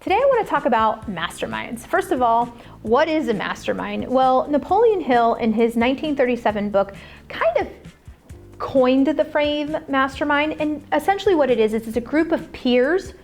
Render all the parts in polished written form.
Today I want to talk about masterminds. First of all, what is a mastermind? Well, Napoleon Hill in his 1937 book kind of coined the phrase mastermind, and essentially what it is it's a group of peers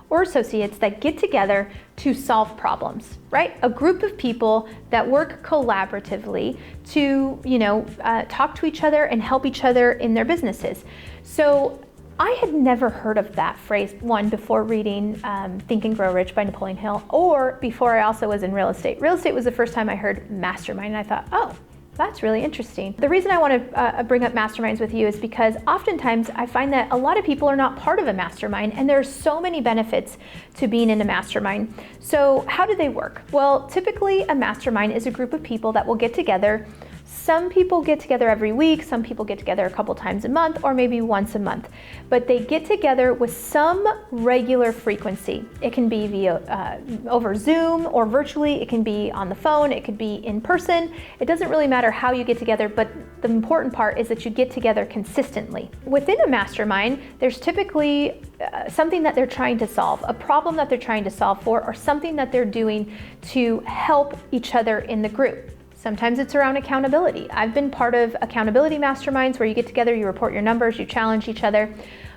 or associates that get together to solve problems, right? A group of people that work collaboratively to, talk to each other and help each other in their businesses. So I had never heard of that phrase, one, before reading Think and Grow Rich by Napoleon Hill, or before I also was in real estate. Real estate was the first time I heard mastermind, and I thought, oh, that's really interesting. The reason I want to bring up masterminds with you is because oftentimes I find that a lot of people are not part of a mastermind, and there's so many benefits to being in a mastermind. So how do they work? Well, typically a mastermind is a group of people that will get together. Some people get together every week, some people get together a couple times a month, or maybe once a month. But they get together with some regular frequency. It can be via over Zoom or virtually, it can be on the phone, it could be in person. It doesn't really matter how you get together, but the important part is that you get together consistently. Within a mastermind, there's typically something that they're trying to solve, a problem that they're trying to solve for, or something that they're doing to help each other in the group. Sometimes it's around accountability. I've been part of accountability masterminds where you get together, you report your numbers, you challenge each other.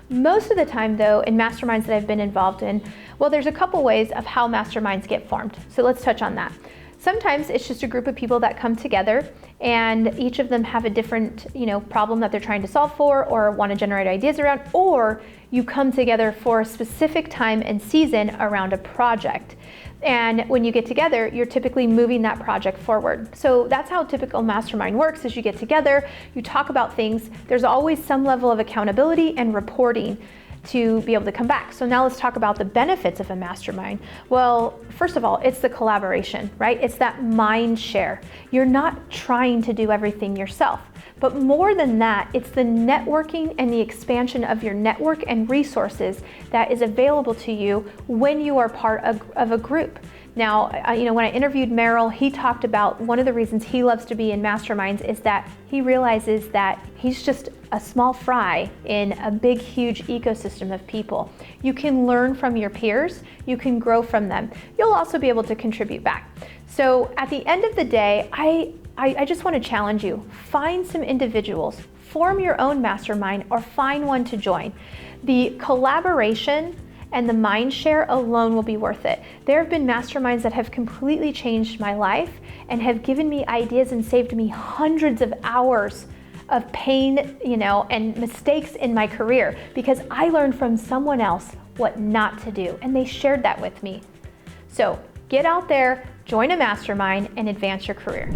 Most of the time though, in masterminds that I've been involved in, well, there's a couple ways of how masterminds get formed. So let's touch on that. Sometimes it's just a group of people that come together and each of them have a different, problem that they're trying to solve for or want to generate ideas around, or you come together for a specific time and season around a project. And when you get together, you're typically moving that project forward. So that's how a typical mastermind works, is you get together, you talk about things, there's always some level of accountability and reporting to be able to come back. So now let's talk about the benefits of a mastermind. Well, first of all, it's the collaboration, right? It's that mind share. You're not trying to do everything yourself, but more than that, it's the networking and the expansion of your network and resources that is available to you when you are part of a group. Now, when I interviewed Merrill, he talked about one of the reasons he loves to be in masterminds is that he realizes that he's just a small fry in a big, huge ecosystem of people. You can learn from your peers, you can grow from them. You'll also be able to contribute back. So at the end of the day, I just want to challenge you. Find some individuals, form your own mastermind, or find one to join. The collaboration and the mind share alone will be worth it. There have been masterminds that have completely changed my life and have given me ideas and saved me hundreds of hours of pain, and mistakes in my career because I learned from someone else what not to do, and they shared that with me. So get out there, join a mastermind, and advance your career.